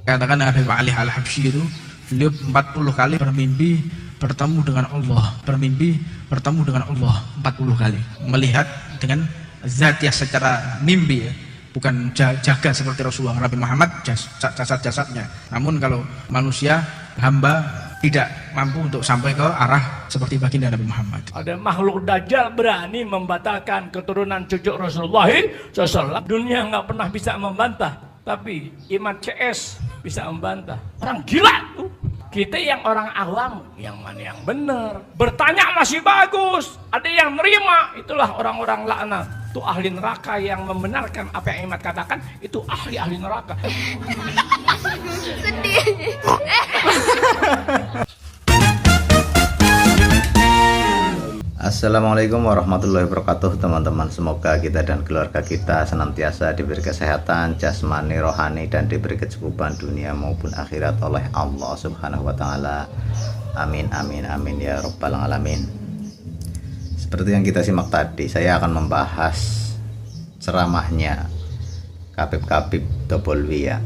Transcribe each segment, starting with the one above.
Katakan Habib Ali Al-Habsyi itu, beliau 40 kali bermimpi bertemu dengan Allah, bermimpi bertemu dengan Allah 40 kali, melihat dengan zat yang secara mimpi ya, bukan jaga seperti Rasulullah Nabi Muhammad jasad-jasadnya. Namun kalau manusia hamba tidak mampu untuk sampai ke arah seperti baginda Nabi Muhammad. Ada makhluk dajjal berani membatalkan keturunan cucu Rasulullah SAW. Dunia nggak pernah bisa membantah, tapi iman CS bisa membantah. Orang gila tuh. Kita yang orang awam, yang mana yang benar? Bertanya masih bagus, ada yang nerima. Itulah orang-orang laknat. Itu ahli neraka yang membenarkan apa yang Imat katakan. Itu ahli-ahli neraka. Sedih. Assalamualaikum warahmatullahi wabarakatuh teman-teman. Semoga kita dan keluarga kita senantiasa diberi kesehatan jasmani, rohani, dan diberi kecukupan dunia maupun akhirat oleh Allah Subhanahu wa Ta'ala. Amin amin amin ya rabbal alamin. Seperti yang kita simak tadi, saya akan membahas ceramahnya Habib Tobolwi ya.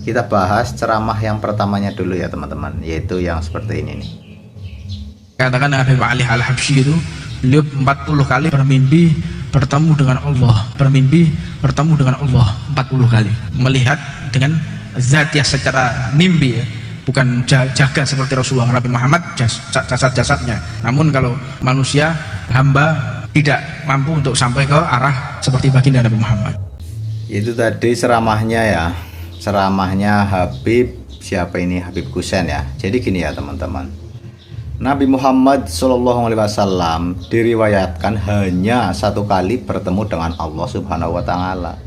Kita bahas ceramah yang pertamanya dulu ya teman-teman, yaitu yang seperti ini nih. Katakan Habib Ali Al-Habsyi itu, beliau 40 kali bermimpi bertemu dengan Allah, bermimpi bertemu dengan Allah 40 kali, melihat dengan zat yang secara mimpi ya, bukan jaga seperti Rasulullah Nabi Muhammad jasad-jasadnya. Namun kalau manusia hamba tidak mampu untuk sampai ke arah seperti baginda Nabi Muhammad. Itu tadi ceramahnya ya, ceramahnya Habib siapa ini, Habib Kusen ya. Jadi gini ya teman-teman, Nabi Muhammad SAW diriwayatkan hanya satu kali bertemu dengan Allah Subhanahu wa Ta'ala,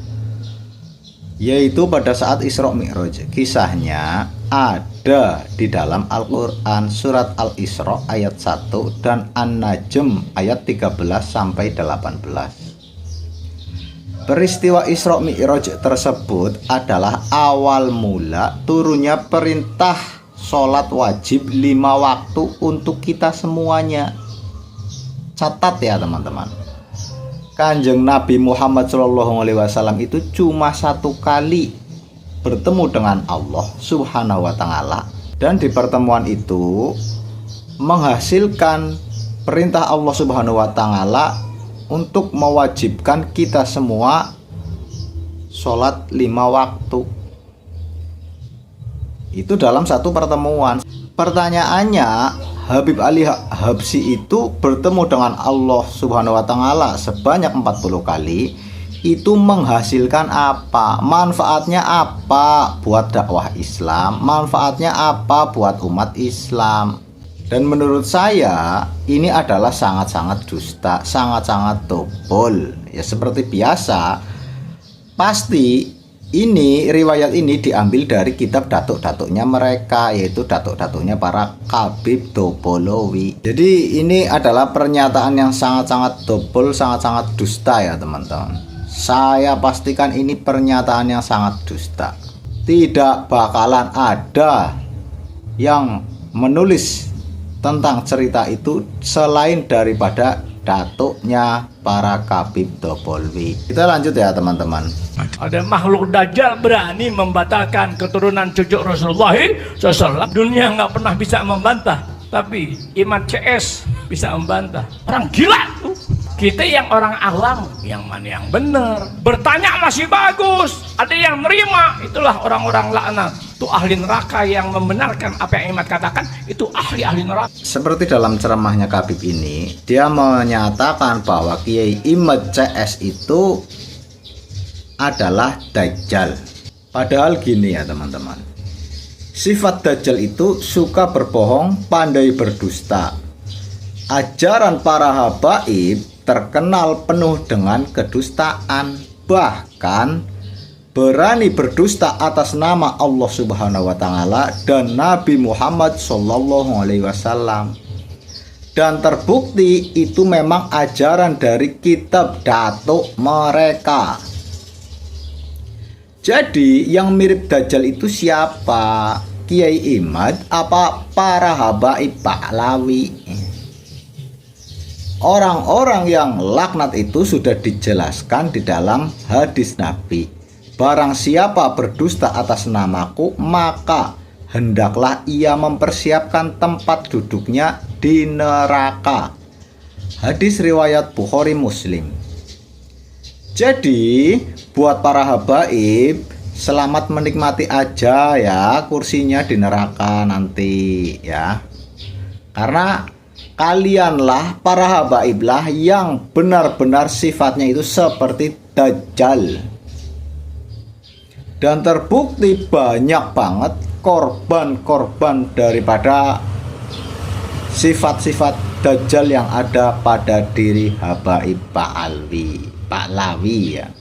yaitu pada saat Isra Mi'raj. Kisahnya ada di dalam Al-Quran, surat Al-Isra ayat 1 dan An-Najm ayat 13 sampai 18. Peristiwa Isra Mi'raj tersebut adalah awal mula turunnya perintah sholat wajib 5 waktu untuk kita semuanya. Catat ya teman-teman, Kanjeng Nabi Muhammad SAW itu cuma satu kali bertemu dengan Allah Subhanahu wa Ta'ala, dan di pertemuan itu menghasilkan perintah Allah Subhanahu wa Ta'ala untuk mewajibkan kita semua sholat 5 waktu. Itu dalam satu pertemuan. Pertanyaannya, Habib Ali Habsyi itu bertemu dengan Allah Subhanahu wa Ta'ala sebanyak 40 kali. Itu menghasilkan apa? Manfaatnya apa buat dakwah Islam? Manfaatnya apa buat umat Islam? Dan menurut saya ini adalah sangat-sangat dusta, sangat-sangat tobol. Ya seperti biasa, pasti ini riwayat ini diambil dari kitab datuk-datuknya mereka, yaitu datuk-datuknya para Habib Tobolwi. Jadi ini adalah pernyataan yang sangat-sangat dobol, sangat-sangat dusta ya teman-teman. Saya pastikan ini pernyataan yang sangat dusta. Tidak bakalan ada yang menulis tentang cerita itu selain daripada datuknya para Habib Tobolwi. Kita lanjut ya teman-teman. Ada makhluk dajjal berani membatalkan keturunan cucu Rasulullah SAW. Dunia nggak pernah bisa membantah, tapi iman CS bisa membantah. Orang gila tuh. Kita yang orang awam, yang mana yang benar? Bertanya masih bagus, ada yang nerima. Itulah orang-orang laknat. Itu ahli neraka yang membenarkan apa yang Imat katakan. Itu ahli-ahli neraka. Seperti dalam ceramahnya Habib ini, dia menyatakan bahwa Kiai Imat CS itu adalah Dajjal. Padahal gini ya teman-teman, sifat Dajjal itu suka berbohong, pandai berdusta. Ajaran para habaib terkenal penuh dengan kedustaan, bahkan berani berdusta atas nama Allah Subhanahu wa Ta'ala dan Nabi Muhammad SAW. Dan terbukti itu memang ajaran dari kitab datuk mereka. Jadi yang mirip Dajjal itu siapa? Kiai Imad apa para habaib Pahlawi? Orang-orang yang laknat itu sudah dijelaskan di dalam hadis Nabi. barang siapa berdusta atas namaku, maka hendaklah ia mempersiapkan tempat duduknya di neraka. Hadis riwayat Bukhari Muslim. Jadi buat para habaib, selamat menikmati aja ya kursinya di neraka nanti ya. Karena kalianlah para habaiblah yang benar-benar sifatnya itu seperti Dajjal. Dan terbukti banyak banget korban-korban daripada sifat-sifat Dajjal yang ada pada diri habaib Pak Lawi ya.